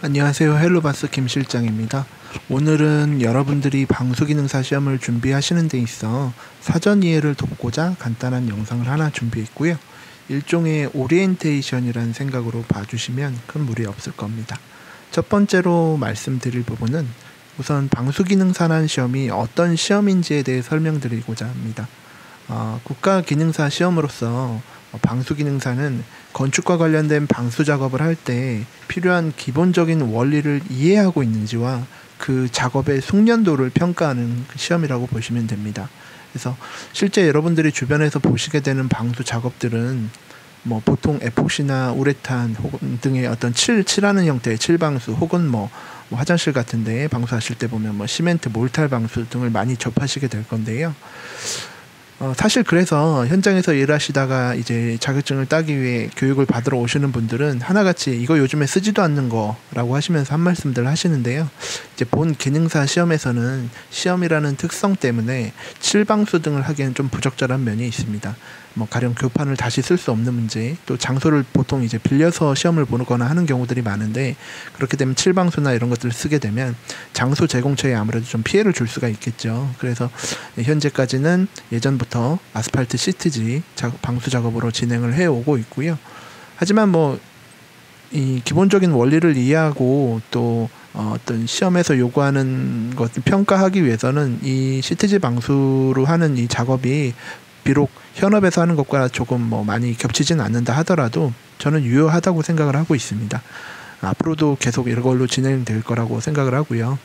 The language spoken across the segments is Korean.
안녕하세요. 헬로바스 김 실장입니다. 오늘은 여러분들이 방수기능사 시험을 준비하시는 데 있어 사전 이해를 돕고자 간단한 영상을 하나 준비했고요. 일종의 오리엔테이션이라는 생각으로 봐주시면 큰 무리 없을 겁니다. 첫 번째로 말씀드릴 부분은 우선 방수기능사라는 시험이 어떤 시험인지에 대해 설명드리고자 합니다. 국가기능사 시험으로서 방수기능사는 건축과 관련된 방수 작업을 할 때 필요한 기본적인 원리를 이해하고 있는지와 그 작업의 숙련도를 평가하는 그 시험이라고 보시면 됩니다. 그래서 실제 여러분들이 주변에서 보시게 되는 방수 작업들은 보통 에폭시나 우레탄 혹은 등의 어떤 칠하는 형태의 칠방수 혹은 화장실 같은 데에 방수하실 때 보면 시멘트 몰탈 방수 등을 많이 접하시게 될 건데요. 사실 그래서 현장에서 일하시다가 이제 자격증을 따기 위해 교육을 받으러 오시는 분들은 하나같이 이거 요즘에 쓰지도 않는 거라고 하시면서 한 말씀들 하시는데요. 이제 본 기능사 시험에서는 시험이라는 특성 때문에 칠방수 등을 하기에는 좀 부적절한 면이 있습니다. 가령 교판을 다시 쓸 수 없는 문제, 또 장소를 보통 이제 빌려서 시험을 보거나 하는 경우들이 많은데, 그렇게 되면 칠방수나 이런 것들을 쓰게 되면 장소 제공처에 아무래도 좀 피해를 줄 수가 있겠죠. 그래서 현재까지는 예전부터 아스팔트 시트지 방수 작업으로 진행을 해오고 있고요. 하지만 이 기본적인 원리를 이해하고 또 어떤 시험에서 요구하는 것을 평가하기 위해서는 이 시트지 방수로 하는 이 작업이 비록 현업에서 하는 것과 조금 많이 겹치진 않는다 하더라도 저는 유효하다고 생각을 하고 있습니다. 앞으로도 계속 이걸로 진행될 거라고 생각을 하고요.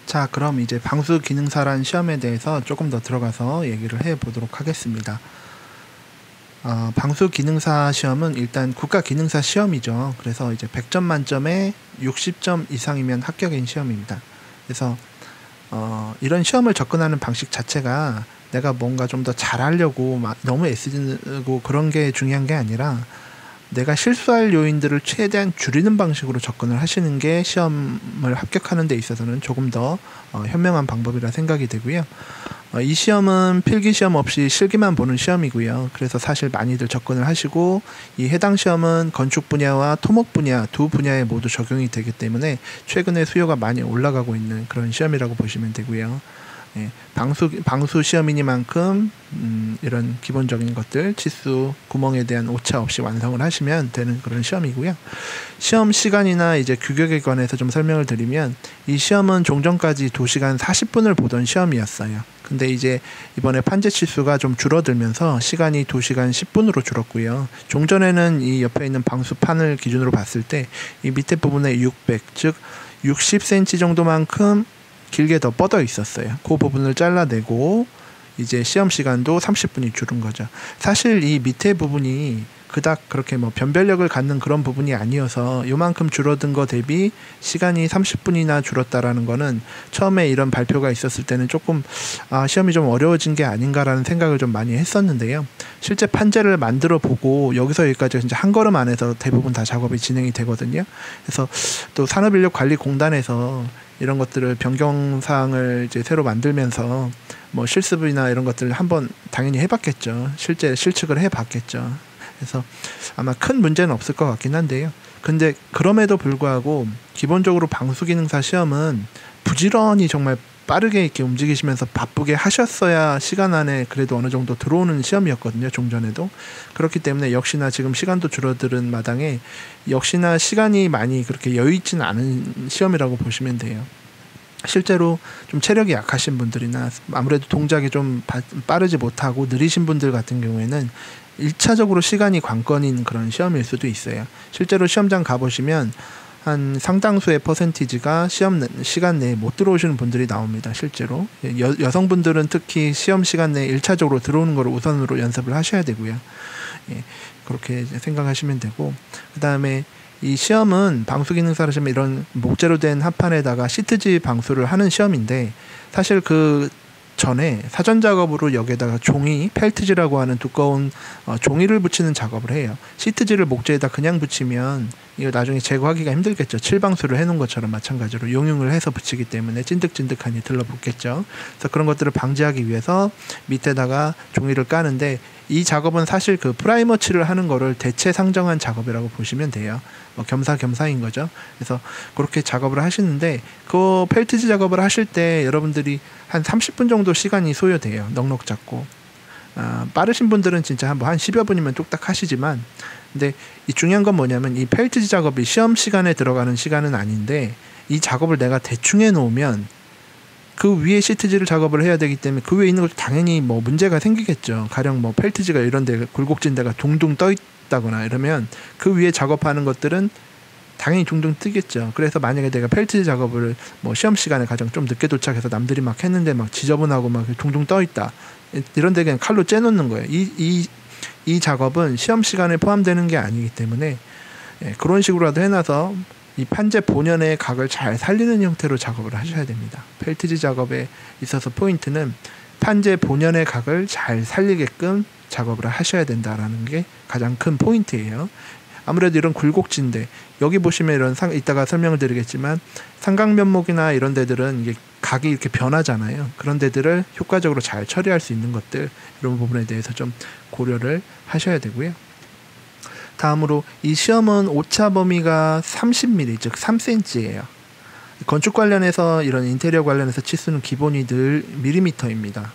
자, 그럼 이제 방수 기능사라는 시험에 대해서 조금 더 들어가서 얘기를 해보도록 하겠습니다. 방수 기능사 시험은 일단 국가 기능사 시험이죠. 그래서 이제 100점 만점에 60점 이상이면 합격인 시험입니다. 그래서 이런 시험을 접근하는 방식 자체가 내가 뭔가 좀 더 잘하려고 너무 애쓰고 그런 게 중요한 게 아니라 내가 실수할 요인들을 최대한 줄이는 방식으로 접근을 하시는 게 시험을 합격하는 데 있어서는 조금 더 현명한 방법이라 생각이 되고요. 이 시험은 필기시험 없이 실기만 보는 시험이고요. 그래서 사실 많이들 접근을 하시고, 이 해당 시험은 건축 분야와 토목 분야 두 분야에 모두 적용이 되기 때문에 최근에 수요가 많이 올라가고 있는 그런 시험이라고 보시면 되고요. 방수 시험이니만큼 이런 기본적인 것들, 치수, 구멍에 대한 오차 없이 완성을 하시면 되는 그런 시험이고요. 시험 시간이나 이제 규격에 관해서 좀 설명을 드리면, 이 시험은 종전까지 2시간 40분을 보던 시험이었어요. 근데 이제 이번에 판재 치수가 좀 줄어들면서 시간이 2시간 10분으로 줄었고요. 종전에는 이 옆에 있는 방수판을 기준으로 봤을 때 이 밑에 부분에 600, 즉 60cm 정도만큼 길게 더 뻗어 있었어요. 그 부분을 잘라내고 이제 시험 시간도 30분이 줄은 거죠. 사실 이 밑에 부분이 그닥 그렇게 변별력을 갖는 그런 부분이 아니어서 요만큼 줄어든 거 대비 시간이 30분이나 줄었다라는 거는 처음에 이런 발표가 있었을 때는 조금 시험이 좀 어려워진 게 아닌가라는 생각을 좀 많이 했었는데요. 실제 판재를 만들어 보고 여기서 여기까지 진짜 한 걸음 안에서 대부분 다 작업이 진행이 되거든요. 그래서 또 산업인력관리공단에서 이런 것들을 변경사항을 이제 새로 만들면서 실습이나 이런 것들을 한번 당연히 해봤겠죠. 실제 실측을 해봤겠죠. 그래서 아마 큰 문제는 없을 것 같긴 한데요. 근데 그럼에도 불구하고 기본적으로 방수기능사 시험은 부지런히 정말 빠르게 이렇게 움직이시면서 바쁘게 하셨어야 시간 안에 그래도 어느 정도 들어오는 시험이었거든요. 종전에도. 그렇기 때문에 역시나 지금 시간도 줄어드는 마당에 역시나 시간이 많이 그렇게 여유 있지는 않은 시험이라고 보시면 돼요. 실제로 좀 체력이 약하신 분들이나 아무래도 동작이 좀 빠르지 못하고 느리신 분들 같은 경우에는 1차적으로 시간이 관건인 그런 시험일 수도 있어요. 실제로 시험장 가보시면 한 상당수의 퍼센티지가 시험 시간 내에 못 들어오시는 분들이 나옵니다. 실제로 여성분들은 특히 시험 시간 내에 1차적으로 들어오는 걸 우선으로 연습을 하셔야 되고요. 그렇게 생각하시면 되고, 그 다음에 이 시험은 방수기능사로 시험 이런 목재로 된 합판에다가 시트지 방수를 하는 시험인데, 사실 그 전에 사전 작업으로 여기에다가 종이, 펠트지라고 하는 두꺼운 종이를 붙이는 작업을 해요. 시트지를 목재에다 그냥 붙이면 이거 나중에 제거하기가 힘들겠죠. 칠방수를 해놓은 것처럼 마찬가지로 용융을 해서 붙이기 때문에 찐득찐득하니 들러붙겠죠. 그래서 그런 것들을 방지하기 위해서 밑에다가 종이를 까는데, 이 작업은 사실 그 프라이머 칠을 하는 거를 대체 상정한 작업이라고 보시면 돼요. 뭐 겸사겸사인 거죠. 그래서 그렇게 작업을 하시는데 그 펠트지 작업을 하실 때 여러분들이 한 30분 정도 시간이 소요돼요. 넉넉 잡고. 빠르신 분들은 진짜 한 10여 분이면 뚝딱 하시지만, 근데 이 중요한 건 뭐냐면 이 펠트지 작업이 시험 시간에 들어가는 시간은 아닌데, 이 작업을 내가 대충 해놓으면 그 위에 시트지를 작업을 해야 되기 때문에 그 위에 있는 것도 당연히 뭐 문제가 생기겠죠. 가령 뭐 펠트지가 이런 데 굴곡진 데가 둥둥 떠 있다거나 이러면 그 위에 작업하는 것들은 당연히 둥둥 뜨겠죠. 그래서 만약에 내가 펠트지 작업을 뭐 시험 시간에 가장 좀 늦게 도착해서 남들이 막 했는데 막 지저분하고 막 둥둥 떠 있다, 이런 데 그냥 칼로 째놓는 거예요. 이 작업은 시험 시간에 포함되는 게 아니기 때문에 그런 식으로라도 해놔서 이 판재 본연의 각을 잘 살리는 형태로 작업을 하셔야 됩니다. 펠트지 작업에 있어서 포인트는 판재 본연의 각을 잘 살리게끔 작업을 하셔야 된다라는 게 가장 큰 포인트예요. 아무래도 이런 굴곡진데, 여기 보시면 이런 이따가 설명을 드리겠지만 삼각면목이나 이런 데들은 이게 각이 이렇게 변하잖아요. 그런 데들을 효과적으로 잘 처리할 수 있는 것들, 이런 부분에 대해서 좀 고려를 하셔야 되고요. 다음으로 이 시험은 오차 범위가 30mm, 즉 3cm예요. 건축 관련해서 이런 인테리어 관련해서 치수는 기본이 늘 밀리미터입니다.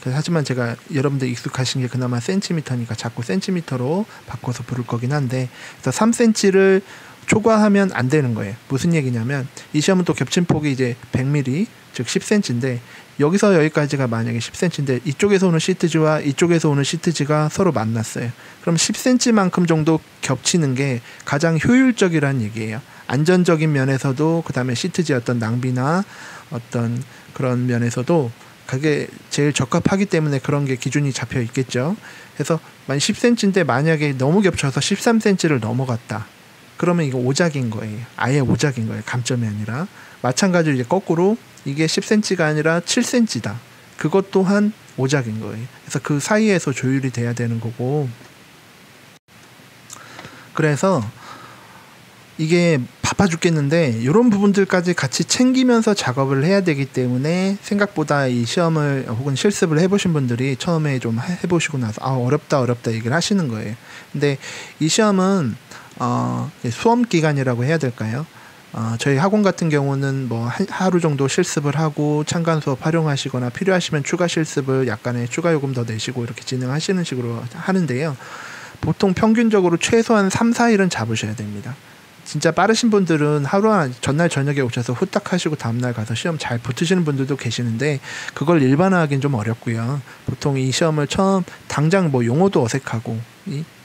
하지만 제가 여러분들 익숙하신 게 그나마 센티미터니까 자꾸 센티미터로 바꿔서 부를 거긴 한데, 그래서 3cm를 초과하면 안 되는 거예요. 무슨 얘기냐면 이 시험은 또 겹친 폭이 이제 100mm, 즉 10cm인데 여기서 여기까지가 만약에 10cm인데 이쪽에서 오는 시트지와 이쪽에서 오는 시트지가 서로 만났어요. 그럼 10cm만큼 정도 겹치는 게 가장 효율적이라는 얘기예요. 안전적인 면에서도, 그 다음에 시트지의 어떤 낭비나 어떤 그런 면에서도 그게 제일 적합하기 때문에 그런 게 기준이 잡혀 있겠죠. 그래서 만 10cm인데 만약에 너무 겹쳐서 13cm를 넘어갔다, 그러면 이거 오작인 거예요. 아예 오작인 거예요. 감점이 아니라. 마찬가지로 이제 거꾸로 이게 10cm가 아니라 7cm다. 그것 또한 오작인 거예요. 그래서 그 사이에서 조율이 돼야 되는 거고, 그래서 이게 바빠 죽겠는데 이런 부분들까지 같이 챙기면서 작업을 해야 되기 때문에 생각보다 이 시험을 혹은 실습을 해보신 분들이 처음에 좀 해보시고 나서 어렵다 얘기를 하시는 거예요. 근데 이 시험은 수험 기간이라고 해야 될까요? 저희 학원 같은 경우는 뭐 하루 정도 실습을 하고 참관 수업 활용하시거나 필요하시면 추가 실습을 약간의 추가 요금 더 내시고 이렇게 진행하시는 식으로 하는데요. 보통 평균적으로 최소한 3, 4일은 잡으셔야 됩니다. 진짜 빠르신 분들은 하루 전날 저녁에 오셔서 후딱 하시고 다음날 가서 시험 잘 붙으시는 분들도 계시는데 그걸 일반화하기는 좀 어렵고요. 보통 이 시험을 처음 당장 뭐 용어도 어색하고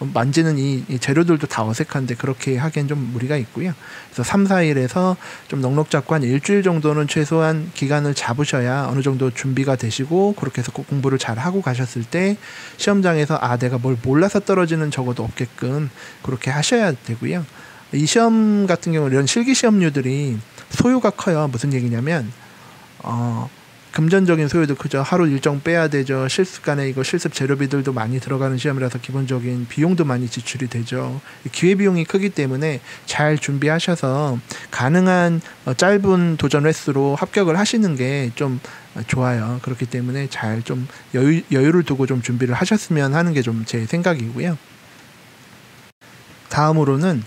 만지는 이 재료들도 다 어색한데 그렇게 하기엔 좀 무리가 있고요. 그래서 3, 4일에서 좀 넉넉 잡고 한 일주일 정도는 최소한 기간을 잡으셔야 어느 정도 준비가 되시고, 그렇게 해서 공부를 잘 하고 가셨을 때 시험장에서 내가 뭘 몰라서 떨어지는 적어도 없게끔 그렇게 하셔야 되고요. 이 시험 같은 경우 이런 실기 시험류들이 소요가 커요. 무슨 얘기냐면 금전적인 소요도 크죠. 하루 일정 빼야 되죠. 실습 간에 이거 실습 재료비들도 많이 들어가는 시험이라서 기본적인 비용도 많이 지출이 되죠. 기회비용이 크기 때문에 잘 준비하셔서 가능한 짧은 도전 횟수로 합격을 하시는 게 좀 좋아요. 그렇기 때문에 잘 좀 여유를 두고 좀 준비를 하셨으면 하는 게 좀 제 생각이고요. 다음으로는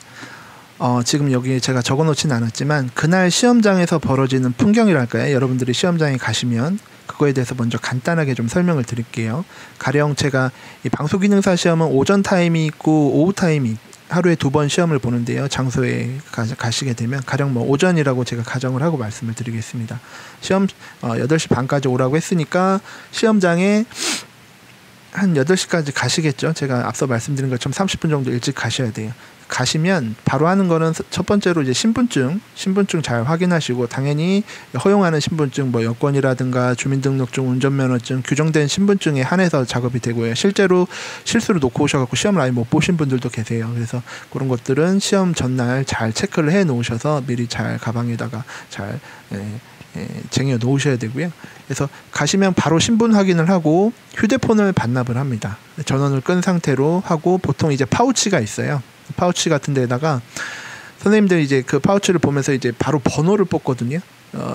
지금 여기 제가 적어놓진 않았지만 그날 시험장에서 벌어지는 풍경이랄까요? 여러분들이 시험장에 가시면 그거에 대해서 먼저 간단하게 좀 설명을 드릴게요. 가령 제가 이 방소기능사 시험은 오전 타임이 있고 오후 타임이 하루에 2번 시험을 보는데요. 장소에 가시게 되면 가령 뭐 오전이라고 제가 가정을 하고 말씀을 드리겠습니다. 시험 8시 반까지 오라고 했으니까 시험장에 한 8시까지 가시겠죠. 제가 앞서 말씀드린 것처럼 30분 정도 일찍 가셔야 돼요. 가시면 바로 하는 거는 첫 번째로 이제 신분증 잘 확인하시고, 당연히 허용하는 신분증 뭐 여권이라든가 주민등록증, 운전면허증, 규정된 신분증에 한해서 작업이 되고요. 실제로 실수로 놓고 오셔갖고 시험을 아예 못 보신 분들도 계세요. 그래서 그런 것들은 시험 전날 잘 체크를 해 놓으셔서 미리 잘 가방에다가 잘 쟁여 놓으셔야 되고요. 그래서 가시면 바로 신분 확인을 하고 휴대폰을 반납을 합니다. 전원을 끈 상태로 하고, 보통 이제 파우치가 있어요. 파우치 같은 데다가 선생님들이 이제 그 파우치를 보면서 이제 바로 번호를 뽑거든요.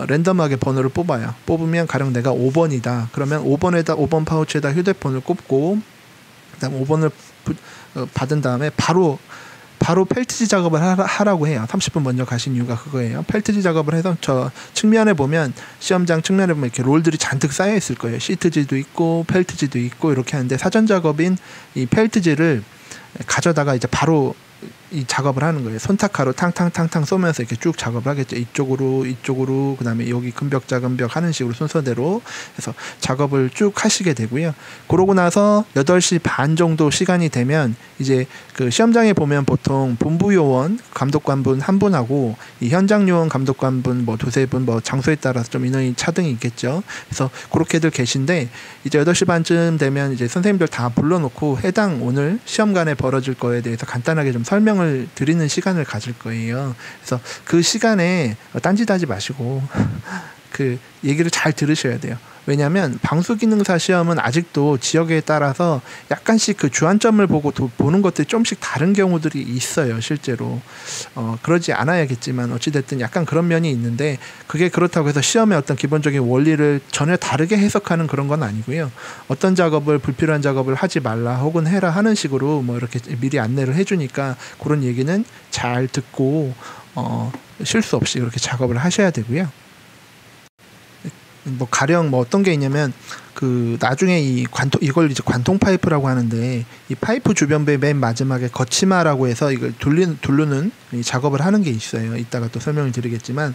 랜덤하게 번호를 뽑아요. 뽑으면 가령 내가 5번이다. 그러면 5번 파우치에다 휴대폰을 꽂고 그다음 5번을 받은 다음에 바로 펠트지 작업을 하라고 해요. 30분 먼저 가신 이유가 그거예요. 펠트지 작업을 해서 저 측면에 보면, 시험장 측면에 보면 이렇게 롤들이 잔뜩 쌓여 있을 거예요. 시트지도 있고 펠트지도 있고 이렇게 하는데, 사전 작업인 이 펠트지를 가져다가 이제 바로 이 작업을 하는 거예요. 손탁하로 탕탕탕탕 쏘면서 이렇게 쭉 작업을 하겠죠. 이쪽으로 그다음에 여기 금벽자 금벽 하는 식으로 순서대로 해서 작업을 쭉 하시게 되고요. 그러고 나서 8시 반 정도 시간이 되면 이제 그 시험장에 보면 보통 본부 요원 감독관분 한 분하고 이 현장 요원 감독관분 뭐 두세 분, 뭐 장소에 따라서 좀 인원이 차등이 있겠죠. 그래서 그렇게들 계신데, 이제 8시 반쯤 되면 이제 선생님들 다 불러놓고 해당 오늘 시험관에 벌어질 거에 대해서 간단하게 좀 설명을 드리는 시간을 가질 거예요. 그래서 그 시간에 딴짓하지 마시고 그 얘기를 잘 들으셔야 돼요. 왜냐하면 방수기능사 시험은 아직도 지역에 따라서 약간씩 그 주안점을 보고 보는 것들이 좀씩 다른 경우들이 있어요. 실제로 그러지 않아야겠지만 어찌됐든 약간 그런 면이 있는데, 그게 그렇다고 해서 시험의 어떤 기본적인 원리를 전혀 다르게 해석하는 그런 건 아니고요. 어떤 작업을, 불필요한 작업을 하지 말라 혹은 해라 하는 식으로 뭐 이렇게 미리 안내를 해주니까, 그런 얘기는 잘 듣고 실수 없이 그렇게 작업을 하셔야 되고요. 뭐 가령 뭐 어떤 게 있냐면, 그 나중에 이걸 이제 관통 파이프라고 하는데, 이 파이프 주변부의 맨 마지막에 거치마라고 해서 이걸 두르는 이 작업을 하는 게 있어요. 이따가 또 설명을 드리겠지만,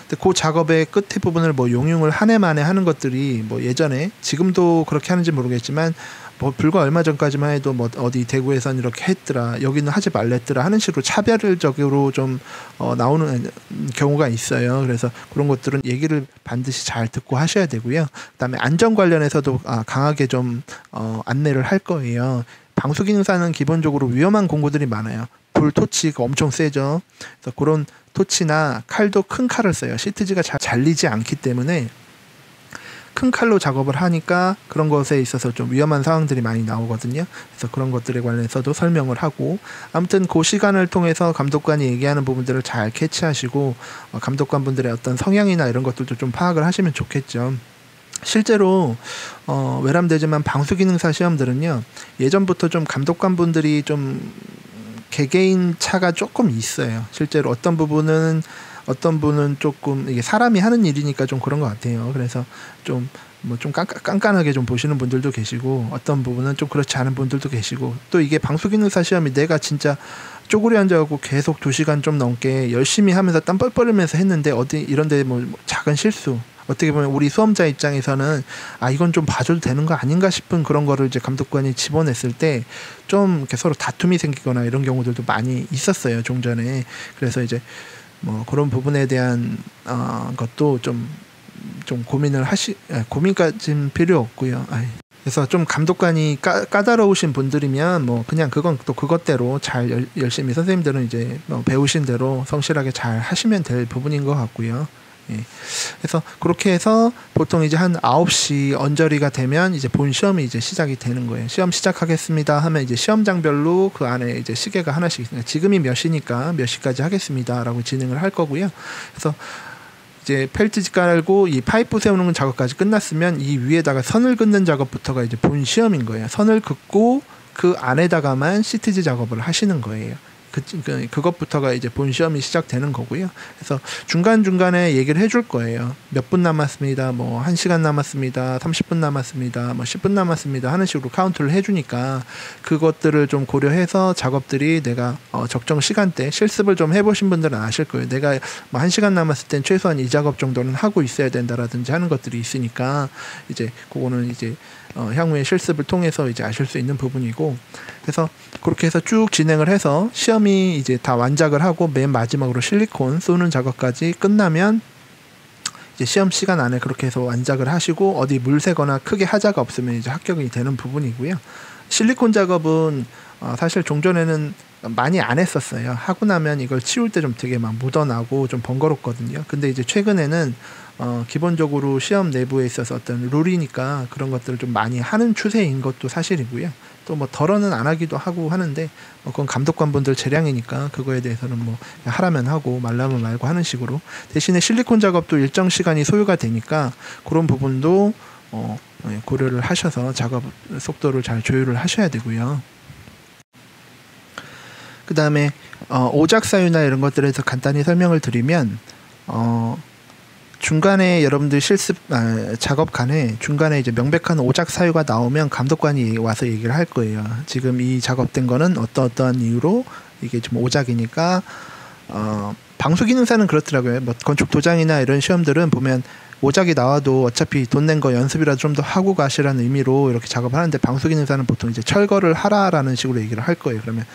근데 그 작업의 끝에 부분을 뭐 용융을 한 해 만에 하는 것들이 뭐 예전에, 지금도 그렇게 하는지 모르겠지만 뭐 불과 얼마 전까지만 해도 뭐 어디 대구에선 이렇게 했더라, 여기는 하지 말랬더라 하는 식으로 차별적으로 좀 나오는 경우가 있어요. 그래서 그런 것들은 얘기를 반드시 잘 듣고 하셔야 되고요. 그다음에 안전 관련해서도 강하게 좀 안내를 할 거예요. 방수기능사는 기본적으로 위험한 공구들이 많아요. 불 토치가 엄청 세죠. 그래서 그런 토치나 칼도 큰 칼을 써요. 시트지가 잘 잘리지 않기 때문에 큰 칼로 작업을 하니까 그런 것에 있어서 좀 위험한 상황들이 많이 나오거든요. 그래서 그런 것들에 관해서도 설명을 하고, 아무튼 그 시간을 통해서 감독관이 얘기하는 부분들을 잘 캐치하시고 감독관분들의 어떤 성향이나 이런 것들도 좀 파악을 하시면 좋겠죠. 실제로 외람되지만 방수기능사 시험들은요, 예전부터 좀 감독관분들이 좀 개개인 차가 조금 있어요. 실제로 어떤 분은 조금 이게 사람이 하는 일이니까 좀 그런 것 같아요. 그래서 좀 뭐 좀 깐깐하게 좀 보시는 분들도 계시고, 어떤 부분은 좀 그렇지 않은 분들도 계시고, 또 이게 방수기능사 시험이 내가 진짜 쪼그려 앉아갖고 계속 2시간 좀 넘게 열심히 하면서 땀 뻘뻘 흘리면서 했는데 어디 이런데 뭐 작은 실수, 어떻게 보면 우리 수험자 입장에서는 이건 좀 봐줘도 되는 거 아닌가 싶은 그런 거를 이제 감독관이 집어냈을 때 좀 이렇게 서로 다툼이 생기거나 이런 경우들도 많이 있었어요, 종전에. 그래서 이제 뭐 그런 부분에 대한 것도 좀 고민을 고민까지는 필요 없고요. 그래서 좀 감독관이 까다로우신 분들이면 뭐 그냥 그건 또 그것대로 잘 열심히 선생님들은 이제 뭐 배우신 대로 성실하게 잘 하시면 될 부분인 것 같고요. 예. 그래서 그렇게 해서 보통 이제 한 9시 언저리가 되면 이제 본 시험이 이제 시작이 되는 거예요. 시험 시작하겠습니다 하면 이제 시험장별로 그 안에 이제 시계가 하나씩 있습니다. 지금이 몇 시니까 몇 시까지 하겠습니다 라고 진행을 할 거고요. 그래서 이제 펠트지 깔고 이 파이프 세우는 작업까지 끝났으면 이 위에다가 선을 긋는 작업부터가 이제 본 시험인 거예요. 선을 긋고 그 안에다가만 시트지 작업을 하시는 거예요. 그것부터가 이제 본 시험이 시작되는 거고요. 그래서 중간중간에 얘기를 해줄 거예요. 몇 분 남았습니다. 뭐 1시간 남았습니다. 30분 남았습니다. 뭐 10분 남았습니다. 하는 식으로 카운트를 해주니까 그것들을 좀 고려해서 작업들이 내가 적정 시간대 실습을 좀 해보신 분들은 아실 거예요. 내가 뭐 1시간 남았을 땐 최소한 이 작업 정도는 하고 있어야 된다라든지 하는 것들이 있으니까 이제 그거는 이제 향후에 실습을 통해서 이제 아실 수 있는 부분이고, 그래서 그렇게 해서 쭉 진행을 해서 시험이 이제 다 완작을 하고 맨 마지막으로 실리콘 쏘는 작업까지 끝나면 이제 시험 시간 안에 그렇게 해서 완작을 하시고 어디 물 새거나 크게 하자가 없으면 이제 합격이 되는 부분이고요. 실리콘 작업은 사실 종전에는 많이 안 했었어요. 하고 나면 이걸 치울 때 좀 되게 막 묻어나고 좀 번거롭거든요. 근데 이제 최근에는 기본적으로 시험 내부에 있어서 어떤 룰이니까 그런 것들을 좀 많이 하는 추세인 것도 사실이고요. 또 뭐 덜어는 안 하기도 하고 하는데 그건 감독관분들 재량이니까 그거에 대해서는 뭐 하라면 하고 말라면 말고 하는 식으로, 대신에 실리콘 작업도 일정 시간이 소요가 되니까 그런 부분도 고려를 하셔서 작업 속도를 잘 조율을 하셔야 되고요. 그 다음에 오작 사유나 이런 것들에 대해서 간단히 설명을 드리면 중간에 여러분들 작업 간에 중간에 이제 명백한 오작 사유가 나오면 감독관이 와서 얘기를 할 거예요. 지금 이 작업된 거는 어떠한 이유로 이게 좀 오작이니까 방수기능사는 그렇더라고요. 뭐 건축 도장이나 이런 시험들은 보면 오작이 나와도 어차피 돈 낸 거 연습이라도 좀 더 하고 가시라는 의미로 이렇게 작업을 하는데, 방수기능사는 보통 이제 철거를 하라라는 식으로 얘기를 할 거예요. 그러면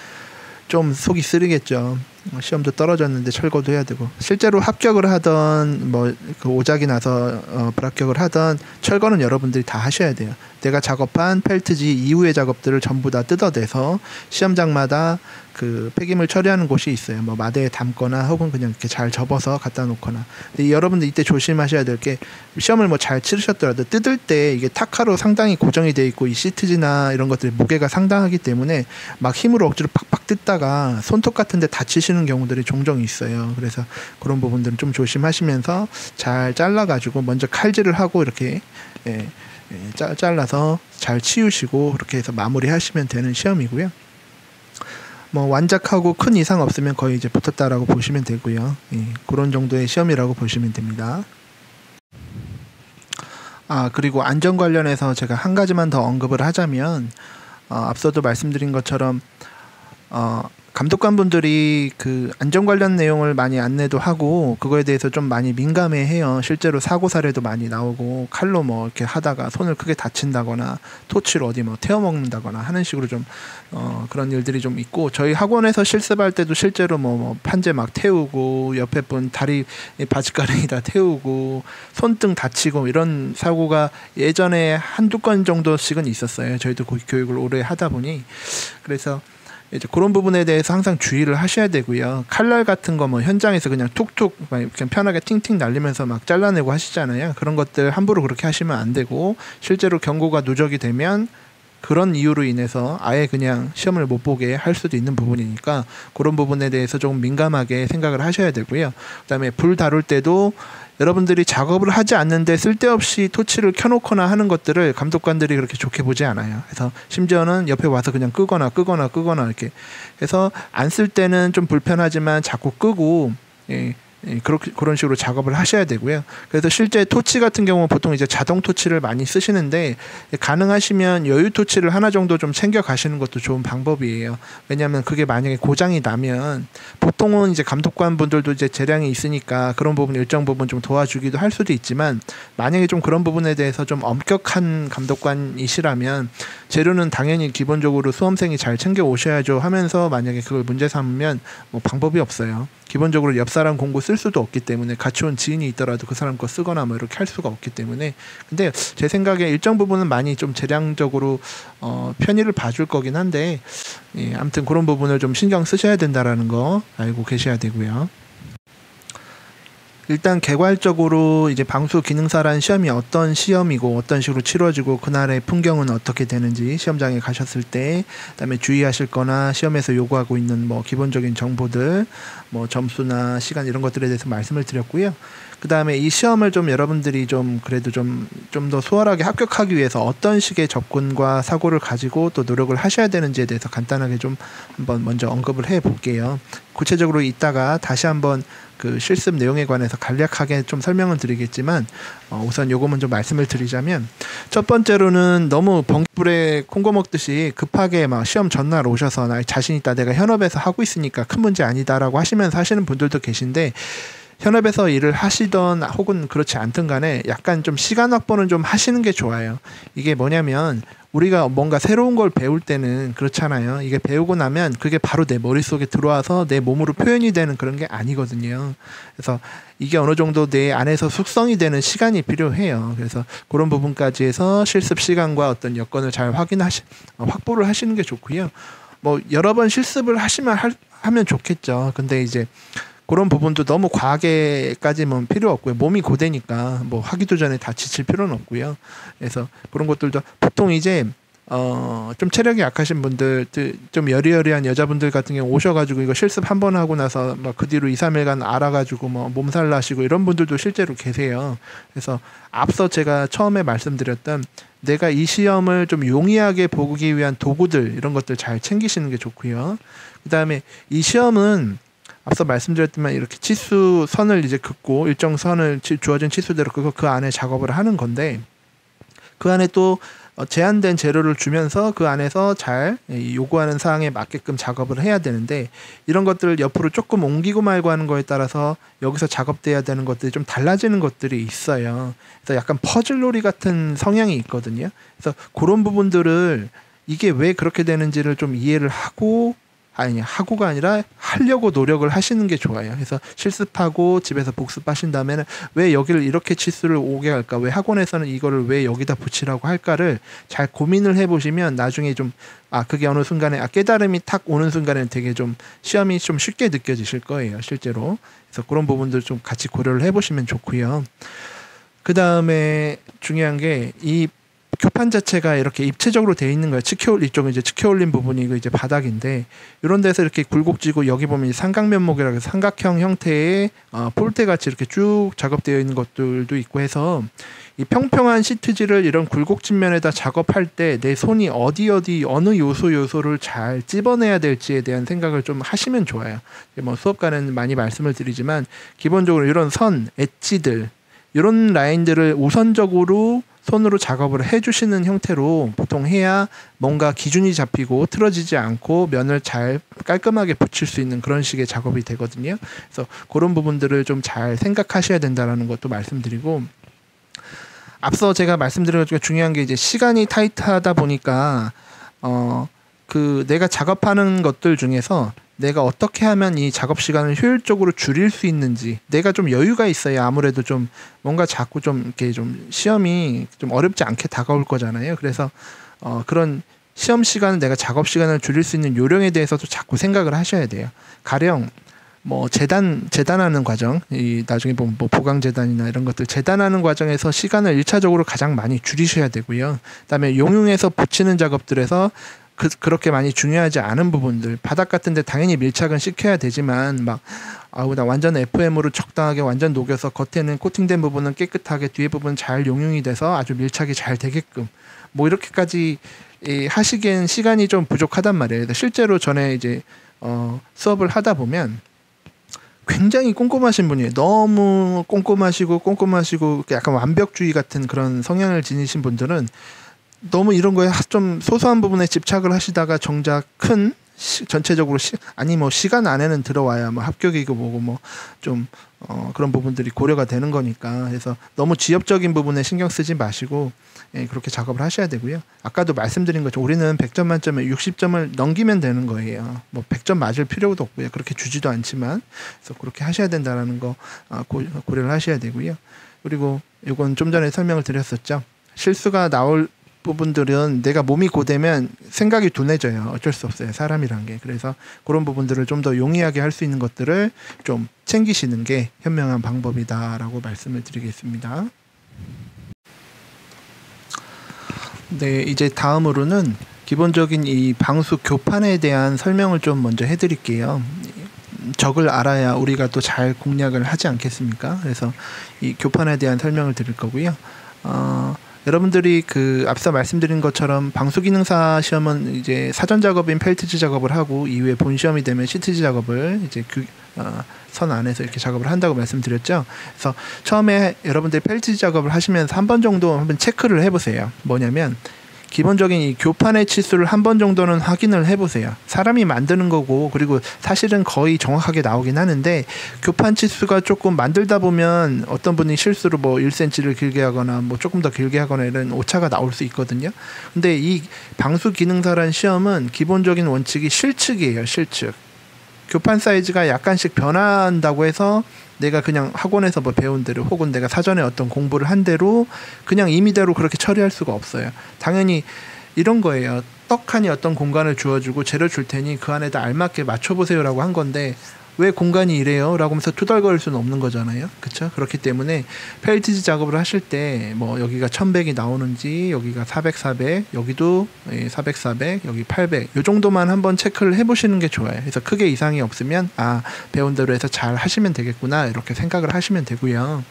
좀 속이 쓰리겠죠. 시험도 떨어졌는데 철거도 해야 되고, 실제로 합격을 하던 그 오작이 나서 불합격을 하던 철거는 여러분들이 다 하셔야 돼요. 내가 작업한 펠트지 이후의 작업들을 전부 다 뜯어내서 시험장마다 그 폐기물 처리하는 곳이 있어요. 뭐 마대에 담거나 혹은 그냥 이렇게 잘 접어서 갖다 놓거나. 근데 여러분들 이때 조심하셔야 될 게, 시험을 뭐 잘 치르셨더라도 뜯을 때 이게 타카로 상당히 고정이 돼 있고 이 시트지나 이런 것들이 무게가 상당하기 때문에 막 힘으로 억지로 팍팍 뜯다가 손톱 같은데 다치시는 경우들이 종종 있어요. 그래서 그런 부분들은 좀 조심하시면서 잘 잘라가지고 먼저 칼질을 하고 이렇게 잘라서 잘 치우시고 그렇게 해서 마무리하시면 되는 시험이고요. 뭐 완작하고 큰 이상 없으면 거의 이제 붙었다라고 보시면 되고요. 그런 정도의 시험이라고 보시면 됩니다. 그리고 안전 관련해서 제가 한 가지만 더 언급을 하자면, 앞서도 말씀드린 것처럼 감독관분들이 그 안전 관련 내용을 많이 안내도 하고 그거에 대해서 좀 많이 민감해해요. 실제로 사고 사례도 많이 나오고, 칼로 뭐 이렇게 하다가 손을 크게 다친다거나 토치로 어디 뭐 태워먹는다거나 하는 식으로 좀 그런 일들이 좀 있고, 저희 학원에서 실습할 때도 실제로 뭐 판재 막 태우고 옆에 분 다리 바지가랑이 다 태우고 손등 다치고 이런 사고가 예전에 한두 건 정도씩은 있었어요. 저희도 교육을 오래 하다 보니. 그래서 이제 그런 부분에 대해서 항상 주의를 하셔야 되고요. 칼날 같은 거 뭐 현장에서 그냥 툭툭 그냥 편하게 팅팅 날리면서 막 잘라내고 하시잖아요. 그런 것들 함부로 그렇게 하시면 안 되고, 실제로 경고가 누적이 되면 그런 이유로 인해서 아예 그냥 시험을 못 보게 할 수도 있는 부분이니까 그런 부분에 대해서 조금 민감하게 생각을 하셔야 되고요. 그다음에 불 다룰 때도 여러분들이 작업을 하지 않는데 쓸데없이 토치를 켜놓거나 하는 것들을 감독관들이 그렇게 좋게 보지 않아요. 그래서 심지어는 옆에 와서 그냥 끄거나 이렇게 해서 안 쓸 때는 좀 불편하지만 자꾸 끄고 그런 식으로 작업을 하셔야 되고요. 그래서 실제 토치 같은 경우는 보통 이제 자동 토치를 많이 쓰시는데, 가능하시면 여유 토치를 하나 정도 좀 챙겨 가시는 것도 좋은 방법이에요. 왜냐하면 그게 만약에 고장이 나면 보통은 이제 감독관 분들도 이제 재량이 있으니까 그런 부분 일정 부분 좀 도와주기도 할 수도 있지만, 만약에 좀 그런 부분에 대해서 좀 엄격한 감독관이시라면 재료는 당연히 기본적으로 수험생이 잘 챙겨 오셔야죠 하면서 만약에 그걸 문제 삼으면 뭐 방법이 없어요. 기본적으로 옆 사람 공구 쓸 수도 없기 때문에, 같이 온 지인이 있더라도 그 사람 거 쓰거나 뭐 이렇게 할 수가 없기 때문에. 근데 제 생각에 일정 부분은 많이 좀 재량적으로 편의를 봐줄 거긴 한데, 아무튼 그런 부분을 좀 신경 쓰셔야 된다라는 거 알고 계셔야 되고요. 일단 개괄적으로 이제 방수 기능사라는 시험이 어떤 시험이고 어떤 식으로 치러지고 그날의 풍경은 어떻게 되는지 시험장에 가셨을 때, 그다음에 주의하실 거나 시험에서 요구하고 있는 뭐 기본적인 정보들, 뭐 점수나 시간 이런 것들에 대해서 말씀을 드렸고요. 그다음에 이 시험을 좀 여러분들이 좀 그래도 좀 더 수월하게 합격하기 위해서 어떤 식의 접근과 사고를 가지고 또 노력을 하셔야 되는지에 대해서 간단하게 좀 한번 먼저 언급을 해 볼게요. 구체적으로 이따가 다시 한번 그 실습 내용에 관해서 간략하게 좀 설명을 드리겠지만, 우선 요거 먼저 말씀을 드리자면, 첫 번째로는 너무 번개불에 콩고 먹듯이 급하게 막 시험 전날 오셔서 나 자신 있다, 내가 현업에서 하고 있으니까 큰 문제 아니다라고 하시면서 하시는 분들도 계신데, 현업에서 일을 하시던 혹은 그렇지 않든 간에 약간 좀 시간 확보는 좀 하시는 게 좋아요. 이게 뭐냐면, 우리가 뭔가 새로운 걸 배울 때는 그렇잖아요. 이게 배우고 나면 그게 바로 내 머릿속에 들어와서 내 몸으로 표현이 되는 그런 게 아니거든요. 그래서 이게 어느 정도 내 안에서 숙성이 되는 시간이 필요해요. 그래서 그런 부분까지 해서 실습 시간과 어떤 여건을 잘 확보를 하시는 게 좋고요. 뭐 여러 번 실습을 하면 좋겠죠. 근데 이제 그런 부분도 너무 과하게까지는 필요 없고요. 몸이 고되니까 뭐 하기도 전에 다 지칠 필요는 없고요. 그래서 그런 것들도 보통 이제 좀 체력이 약하신 분들, 좀 여리여리한 여자분들 같은 경우 오셔가지고 이거 실습 한 번 하고 나서 막 그 뒤로 2, 3일간 알아가지고 뭐 몸살 나시고 이런 분들도 실제로 계세요. 그래서 앞서 제가 처음에 말씀드렸던 내가 이 시험을 좀 용이하게 보기 위한 도구들 이런 것들 잘 챙기시는 게 좋고요. 그 다음에 이 시험은 앞서 말씀드렸지만 이렇게 치수 선을 이제 긋고 일정 선을 주어진 치수대로 긋고 그 안에 작업을 하는 건데 그 안에 또 제한된 재료를 주면서 그 안에서 잘 요구하는 사항에 맞게끔 작업을 해야 되는데 이런 것들을 옆으로 조금 옮기고 말고 하는 거에 따라서 여기서 작업돼야 되는 것들이 좀 달라지는 것들이 있어요. 그래서 약간 퍼즐놀이 같은 성향이 있거든요. 그래서 그런 부분들을 이게 왜 그렇게 되는지를 좀 이해를 하고가 아니라 하려고 노력을 하시는 게 좋아요. 그래서 실습하고 집에서 복습하신 다음에는 왜 여기를 이렇게 치수를 오게 할까? 왜 학원에서는 이거를 왜 여기다 붙이라고 할까를 잘 고민을 해보시면 나중에 좀 그게 어느 순간에 깨달음이 탁 오는 순간에는 되게 좀 시험이 좀 쉽게 느껴지실 거예요. 실제로. 그래서 그런 부분들 좀 같이 고려를 해보시면 좋고요. 그 다음에 중요한 게 이 교판 자체가 이렇게 입체적으로 돼 있는 거예요. 이쪽은 이제 측혀 올린 부분이 이제 바닥인데 이런 데서 이렇게 굴곡지고 여기 보면 삼각면목이라고 해서 삼각형 형태의 폴대 같이 이렇게 쭉 작업되어 있는 것들도 있고 해서 이 평평한 시트지를 이런 굴곡진 면에다 작업할 때 내 손이 어디 어느 요소를 잘 찝어내야 될지에 대한 생각을 좀 하시면 좋아요. 뭐 수업가는 많이 말씀을 드리지만 기본적으로 이런 선, 엣지들 이런 라인들을 우선적으로 손으로 작업을 해주시는 형태로 보통 해야 뭔가 기준이 잡히고 틀어지지 않고 면을 잘 깔끔하게 붙일 수 있는 그런 식의 작업이 되거든요. 그래서 그런 부분들을 좀 잘 생각하셔야 된다는 것도 말씀드리고 앞서 제가 말씀드린 것 중에 중요한 게 이제 시간이 타이트하다 보니까 내가 작업하는 것들 중에서 내가 어떻게 하면 이 작업 시간을 효율적으로 줄일 수 있는지 내가 좀 여유가 있어야 아무래도 좀 뭔가 자꾸 좀 이렇게 좀 시험이 좀 어렵지 않게 다가올 거잖아요. 그래서 그런 시험 시간을 내가 작업 시간을 줄일 수 있는 요령에 대해서도 자꾸 생각을 하셔야 돼요. 가령 뭐 재단하는 과정, 나중에 보면 뭐 보강 재단이나 이런 것들 재단하는 과정에서 시간을 1차적으로 가장 많이 줄이셔야 되고요. 그다음에 용융해서 붙이는 작업들에서 그렇게 많이 중요하지 않은 부분들 바닥 같은데 당연히 밀착은 시켜야 되지만 나 완전 FM으로 적당하게 완전 녹여서 겉에는 코팅된 부분은 깨끗하게 뒤에 부분 잘 용융이 돼서 아주 밀착이 잘 되게끔 뭐 이렇게까지 하시기엔 시간이 좀 부족하단 말이에요. 실제로 전에 이제 수업을 하다 보면 굉장히 꼼꼼하신 분이에요. 너무 꼼꼼하시고 약간 완벽주의 같은 그런 성향을 지니신 분들은 너무 이런 거에 좀 소소한 부분에 집착을 하시다가 정작 큰 전체적으로 시간 안에는 들어와야 뭐 합격이고 뭐고 뭐 좀 그런 부분들이 고려가 되는 거니까 그래서 너무 지엽적인 부분에 신경 쓰지 마시고 그렇게 작업을 하셔야 되고요. 아까도 말씀드린 것처럼 우리는 100점 만점에 60점을 넘기면 되는 거예요. 뭐 100점 맞을 필요도 없고요. 그렇게 주지도 않지만 그래서 그렇게 하셔야 된다는 거 고려를 하셔야 되고요. 그리고 이건 좀 전에 설명을 드렸었죠. 실수가 나올 부분들은 내가 몸이 고되면 생각이 둔해져요. 어쩔 수 없어요. 사람이란 게. 그래서 그런 부분들을 좀 더 용이하게 할 수 있는 것들을 좀 챙기시는 게 현명한 방법이다라고 말씀을 드리겠습니다. 네, 이제 다음으로는 기본적인 이 방수 교판에 대한 설명을 좀 먼저 해드릴게요. 적을 알아야 우리가 또 잘 공략을 하지 않겠습니까? 그래서 이 교판에 대한 설명을 드릴 거고요. 여러분들이 앞서 말씀드린 것처럼 방수기능사 시험은 이제 사전 작업인 펠트지 작업을 하고 이후에 본 시험이 되면 시트지 작업을 이제 선 안에서 이렇게 작업을 한다고 말씀드렸죠. 그래서 처음에 여러분들이 펠트지 작업을 하시면서 한 번 정도 한번 체크를 해보세요. 뭐냐면 기본적인 이 교판의 치수를 한 번 정도는 확인을 해보세요. 사람이 만드는 거고 그리고 사실은 거의 정확하게 나오긴 하는데 교판 치수가 조금 만들다 보면 어떤 분이 실수로 뭐 1cm를 길게 하거나 뭐 조금 더 길게 하거나 이런 오차가 나올 수 있거든요. 근데 이 방수기능사라는 시험은 기본적인 원칙이 실측이에요. 실측. 교판 사이즈가 약간씩 변한다고 해서 내가 그냥 학원에서 뭐 배운 대로 혹은 내가 사전에 어떤 공부를 한 대로 그냥 임의대로 그렇게 처리할 수가 없어요. 당연히 이런 거예요. 떡하니 어떤 공간을 주어주고 재료 줄 테니 그 안에다 알맞게 맞춰보세요라고 한 건데 왜 공간이 이래요? 라고 하면서 투덜거릴 수는 없는 거잖아요. 그쵸? 그렇기 때문에 펠티지 작업을 하실 때 뭐 여기가 1100이 나오는지, 여기가 400, 400, 여기도 400, 400, 여기 800, 요 정도만 한번 체크를 해보시는 게 좋아요. 그래서 크게 이상이 없으면 배운 대로 해서 잘 하시면 되겠구나, 이렇게 생각을 하시면 되고요.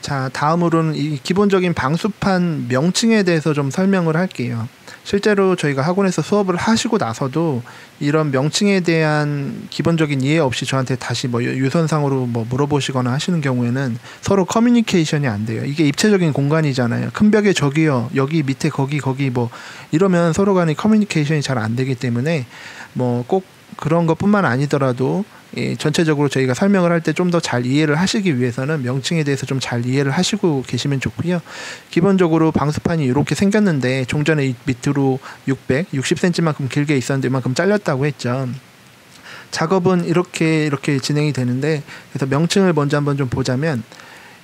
자, 다음으로는 이 기본적인 방수판 명칭에 대해서 좀 설명을 할게요. 실제로 저희가 학원에서 수업을 하시고 나서도 이런 명칭에 대한 기본적인 이해 없이 저한테 다시 뭐 유선상으로 뭐 물어보시거나 하시는 경우에는 서로 커뮤니케이션이 안 돼요. 이게 입체적인 공간이잖아요. 큰 벽에 저기요, 여기 밑에 거기 뭐 이러면 서로 간의 커뮤니케이션이 잘 안 되기 때문에 뭐 꼭 그런 것뿐만 아니더라도 전체적으로 저희가 설명을 할 때 좀 더 잘 이해를 하시기 위해서는 명칭에 대해서 좀 잘 이해를 하시고 계시면 좋고요. 기본적으로 방수판이 이렇게 생겼는데 종전에 밑으로 60cm만큼 길게 있었는데 이만큼 잘렸다고 했죠. 작업은 이렇게 진행이 되는데, 그래서 명칭을 먼저 한번 좀 보자면,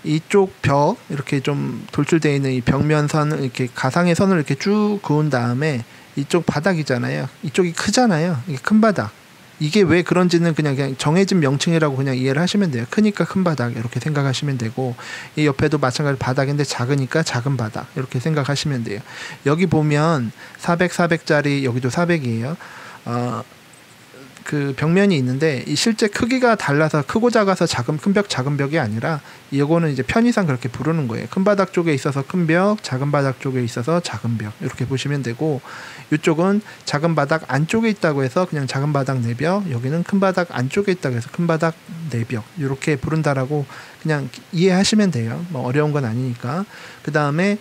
이쪽 벽 이렇게 좀 돌출되어 있는 이 벽면선을 이렇게 가상의 선을 이렇게 쭉 그은 다음에 이쪽 바닥이잖아요. 이쪽이 크잖아요. 이게 큰 바닥. 이게 왜 그런지는 그냥 정해진 명칭이라고 그냥 이해를 하시면 돼요. 크니까 큰 바닥 이렇게 생각하시면 되고, 이 옆에도 마찬가지로 바닥인데 작으니까 작은 바닥 이렇게 생각하시면 돼요. 여기 보면 400, 400짜리 여기도 400이에요. 그 벽면이 있는데 이 실제 크기가 달라서 크고 작아서 큰 벽 작은 벽이 아니라, 이거는 이제 편의상 그렇게 부르는 거예요. 큰 바닥 쪽에 있어서 큰 벽, 작은 바닥 쪽에 있어서 작은 벽, 이렇게 보시면 되고, 이쪽은 작은 바닥 안쪽에 있다고 해서 그냥 작은 바닥 내벽, 여기는 큰 바닥 안쪽에 있다고 해서 큰 바닥 내벽, 이렇게 부른다라고 그냥 이해하시면 돼요. 뭐 어려운 건 아니니까. 그 다음에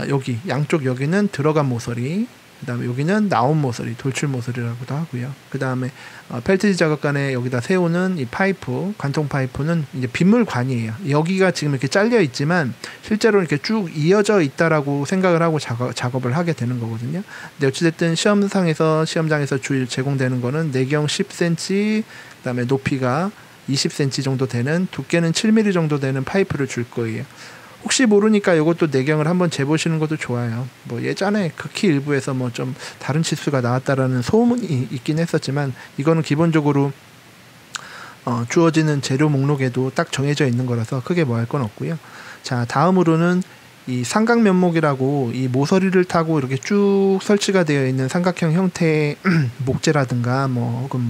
여기 양쪽, 여기는 들어간 모서리, 그 다음에 여기는 나온 모서리, 돌출 모서리라고도 하고요. 그 다음에 펠티지 작업관에 여기다 세우는 이 파이프, 관통 파이프는 이제 빗물관이에요. 여기가 지금 이렇게 잘려 있지만 실제로 이렇게 쭉 이어져 있다라고 생각을 하고 작업을 하게 되는 거거든요. 근데 어찌됐든 시험장에서 제공되는 거는 내경 10cm, 그 다음에 높이가 20cm 정도 되는, 두께는 7mm 정도 되는 파이프를 줄 거예요. 혹시 모르니까 이것도 내경을 한번 재보시는 것도 좋아요. 뭐 예전에 극히 일부에서 뭐 좀 다른 치수가 나왔다라는 소문이 있긴 했었지만, 이거는 기본적으로 주어지는 재료 목록에도 딱 정해져 있는 거라서 크게 뭐 할 건 없고요. 자, 다음으로는 이 삼각 면목이라고, 이 모서리를 타고 이렇게 쭉 설치가 되어 있는 삼각형 형태의 목재라든가 혹은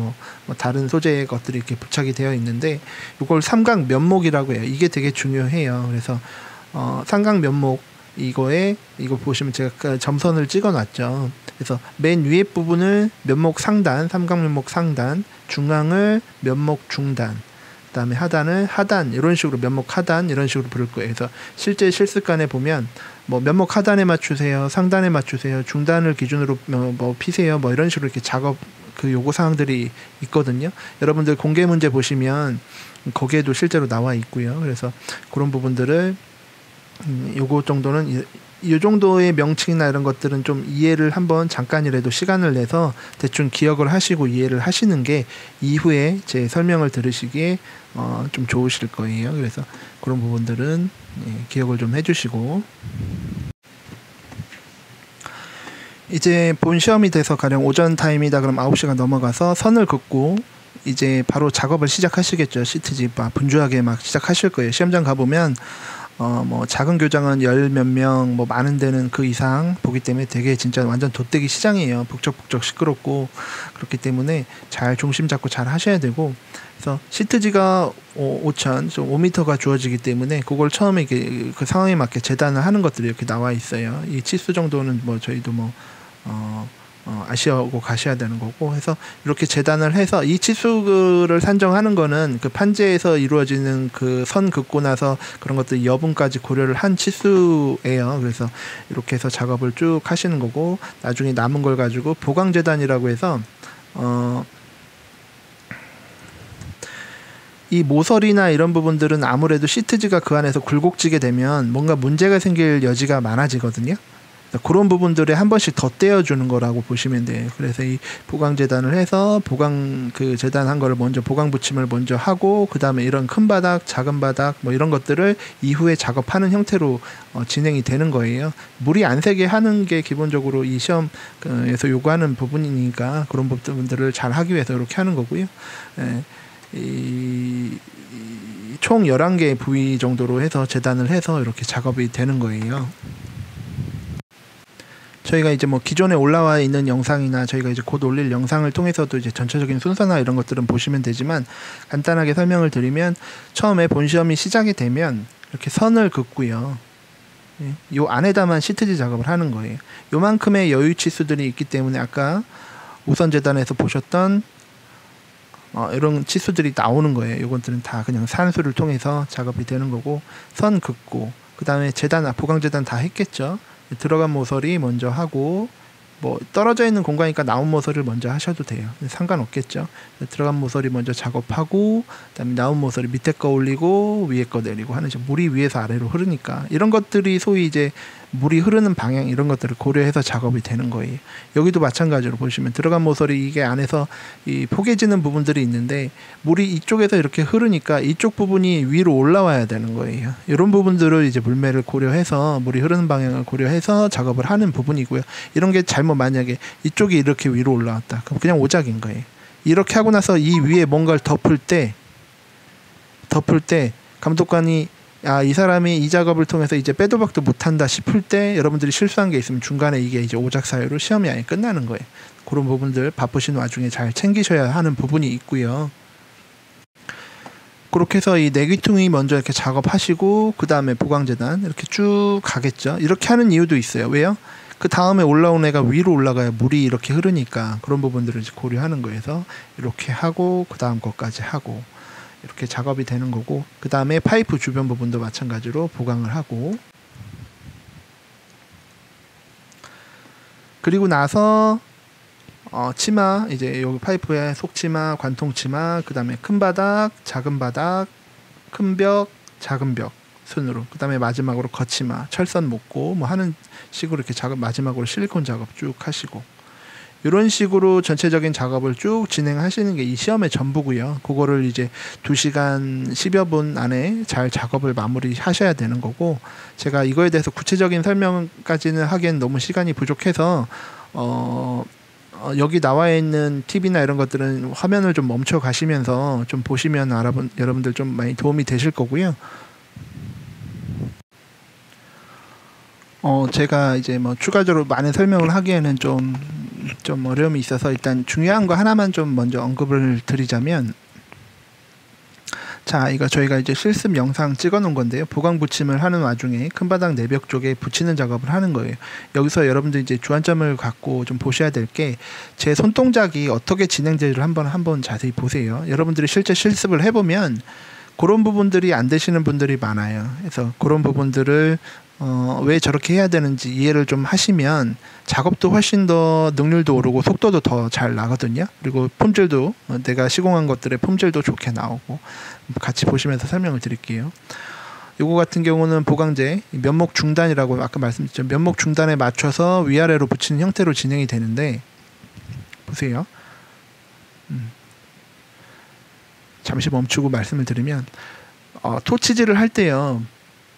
다른 소재의 것들이 이렇게 부착이 되어 있는데, 이걸 삼각 면목이라고 해요. 이게 되게 중요해요. 그래서 삼각 면목, 이거 보시면 제가 점선을 찍어 놨죠. 그래서 맨 위에 부분을 면목 상단, 삼각 면목 상단, 중앙을 면목 중단, 그 다음에 하단을 하단, 이런 식으로 면목 하단, 이런 식으로 부를 거예요. 그래서 실제 실습관에 보면 뭐 면목 하단에 맞추세요, 상단에 맞추세요, 중단을 기준으로 피세요, 이런 식으로 이렇게 작업 그 요구 사항들이 있거든요. 여러분들 공개 문제 보시면 거기에도 실제로 나와 있고요. 그래서 그런 부분들을 요거 정도는, 이 정도의 명칭이나 이런 것들은 좀 이해를 한번 잠깐이라도 시간을 내서 대충 기억을 하시고 이해를 하시는 게 이후에 제 설명을 들으시기에 좀 좋으실 거예요. 그래서 그런 부분들은 기억을 좀 해주시고, 이제 본 시험이 돼서 가령 오전 타임이다 그럼 9시가 넘어가서 선을 긋고 이제 바로 작업을 시작하시겠죠. 시트지 분주하게 막 시작하실 거예요. 시험장 가보면 작은 교장은 열 몇 명, 많은 데는 그 이상 보기 때문에 되게 진짜 완전 돗대기 시장이에요. 북적북적 시끄럽고, 그렇기 때문에 잘 중심 잡고 잘 하셔야 되고, 그래서 시트지가 5,000, 5m가 주어지기 때문에 그걸 처음에 이렇게 그 상황에 맞게 재단을 하는 것들이 이렇게 나와 있어요. 이 치수 정도는 저희도 아시고 가셔야 되는 거고, 해서 이렇게 재단을 해서 이 치수를 산정하는 거는 그 판재에서 이루어지는 그 선 긋고 나서 그런 것들 여분까지 고려를 한 치수예요. 그래서 이렇게 해서 작업을 쭉 하시는 거고, 나중에 남은 걸 가지고 보강 재단이라고 해서 이 모서리나 이런 부분들은 아무래도 시트지가 그 안에서 굴곡지게 되면 뭔가 문제가 생길 여지가 많아지거든요. 그런 부분들에 한 번씩 더 떼어주는 거라고 보시면 돼요. 그래서 이 보강재단을 해서 보강 그 재단한 거를 먼저 보강 붙임을 먼저 하고 그 다음에 이런 큰 바닥, 작은 바닥 뭐 이런 것들을 이후에 작업하는 형태로 진행이 되는 거예요. 물이 안 새게 하는 게 기본적으로 이 시험에서 요구하는 부분이니까 그런 부분들을 잘 하기 위해서 이렇게 하는 거고요. 총 11개 부위 정도로 해서 재단을 해서 이렇게 작업이 되는 거예요. 저희가 이제 뭐 기존에 올라와 있는 영상이나 저희가 이제 곧 올릴 영상을 통해서도 이제 전체적인 순서나 이런 것들은 보시면 되지만 간단하게 설명을 드리면 처음에 본 시험이 시작이 되면 이렇게 선을 긋고요. 요 안에다만 시트지 작업을 하는 거예요. 요만큼의 여유 치수들이 있기 때문에 아까 우선 재단에서 보셨던 이런 치수들이 나오는 거예요. 요것들은 다 그냥 산수를 통해서 작업이 되는 거고 선 긋고 그 다음에 재단, 보강 재단 다 했겠죠. 들어간 모서리 먼저 하고 뭐 떨어져 있는 공간이니까 나온 모서리를 먼저 하셔도 돼요. 상관없겠죠. 들어간 모서리 먼저 작업하고 그다음에 나온 모서리 밑에 거 올리고 위에 거 내리고 하는 식으로 물이 위에서 아래로 흐르니까 이런 것들이 소위 이제 물이 흐르는 방향 이런 것들을 고려해서 작업이 되는 거예요. 여기도 마찬가지로 보시면 들어간 모서리 이게 안에서 이 포개지는 부분들이 있는데 물이 이쪽에서 이렇게 흐르니까 이쪽 부분이 위로 올라와야 되는 거예요. 이런 부분들을 이제 물매를 고려해서 물이 흐르는 방향을 고려해서 작업을 하는 부분이고요. 이런 게 잘못 만약에 이쪽이 이렇게 위로 올라왔다. 그럼 그냥 오작인 거예요. 이렇게 하고 나서 이 위에 뭔가를 덮을 때 감독관이 이 사람이 이 작업을 통해서 이제 빼도 박도 못한다 싶을 때 여러분들이 실수한 게 있으면 중간에 이게 이제 오작 사유로 시험이 아예 끝나는 거예요. 그런 부분들 바쁘신 와중에 잘 챙기셔야 하는 부분이 있고요. 그렇게 해서 이 내기퉁이 먼저 이렇게 작업하시고 그 다음에 보강재단 이렇게 쭉 가겠죠. 이렇게 하는 이유도 있어요. 왜요? 그 다음에 올라온 애가 위로 올라가야 물이 이렇게 흐르니까 그런 부분들을 이제 고려하는 거여서 이렇게 하고 그 다음 것까지 하고 이렇게 작업이 되는 거고 그 다음에 파이프 주변 부분도 마찬가지로 보강을 하고 그리고 나서 치마 이제 여기 파이프에 속치마, 관통치마 그 다음에 큰 바닥, 작은 바닥, 큰 벽, 작은 벽 순으로 그 다음에 마지막으로 거치마, 철선 묶고 뭐 하는 식으로 이렇게 마지막으로 실리콘 작업 쭉 하시고 이런 식으로 전체적인 작업을 쭉 진행하시는 게 이 시험의 전부고요. 그거를 이제 2시간 10여 분 안에 잘 작업을 마무리 하셔야 되는 거고 제가 이거에 대해서 구체적인 설명까지는 하기엔 너무 시간이 부족해서 여기 나와 있는 팁이나 이런 것들은 화면을 좀 멈춰 가시면서 좀 보시면 여러분들 좀 많이 도움이 되실 거고요. 제가 이제 뭐 추가적으로 많은 설명을 하기에는 좀 어려움이 있어서 일단 중요한 거 하나만 좀 먼저 언급을 드리자면 자 이거 저희가 이제 실습 영상 찍어 놓은 건데요. 보강 붙임을 하는 와중에 큰 바닥 내벽 쪽에 붙이는 작업을 하는 거예요. 여기서 여러분들 이제 주안점을 갖고 좀 보셔야 될 게 제 손동작이 어떻게 진행되는지를 한번 자세히 보세요. 여러분들이 실제 실습을 해보면 그런 부분들이 안 되시는 분들이 많아요. 그래서 그런 부분들을 왜 저렇게 해야 되는지 이해를 좀 하시면 작업도 훨씬 더 능률도 오르고 속도도 더 잘 나거든요. 그리고 품질도 내가 시공한 것들의 품질도 좋게 나오고 같이 보시면서 설명을 드릴게요. 요거 같은 경우는 보강재 면목 중단이라고 아까 말씀드렸죠. 면목 중단에 맞춰서 위아래로 붙이는 형태로 진행이 되는데 보세요. 잠시 멈추고 말씀을 드리면 토치질을 할 때요.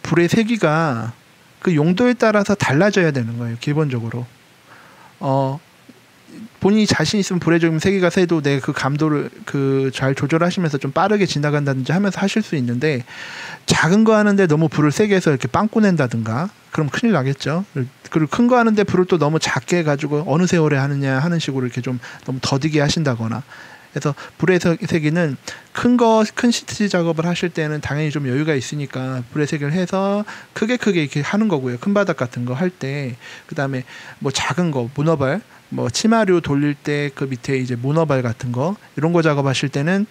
불의 세기가 그 용도에 따라서 달라져야 되는 거예요. 기본적으로 본인이 자신 있으면 불에 좀 세기가 세도 내 그 감도를 잘 조절하시면서 좀 빠르게 지나간다든지 하면서 하실 수 있는데 작은 거 하는데 너무 불을 세게 해서 이렇게 빵꾸 낸다든가 그럼 큰일 나겠죠. 그리고 큰 거 하는데 불을 또 너무 작게 해가지고 어느 세월에 하느냐 하는 식으로 이렇게 좀 너무 더디게 하신다거나 그래서 불의 세기는 큰 시트지 작업을 하실 때는 당연히 좀 여유가 있으니까 불의 세기를 해서 크게 이렇게 하는 거고요. 큰 바닥 같은 거 할 때 그 다음에 뭐 작은 거 문어발 뭐 치마류 돌릴 때 그 밑에 이제 문어발 같은 거 이런 거 작업하실 때는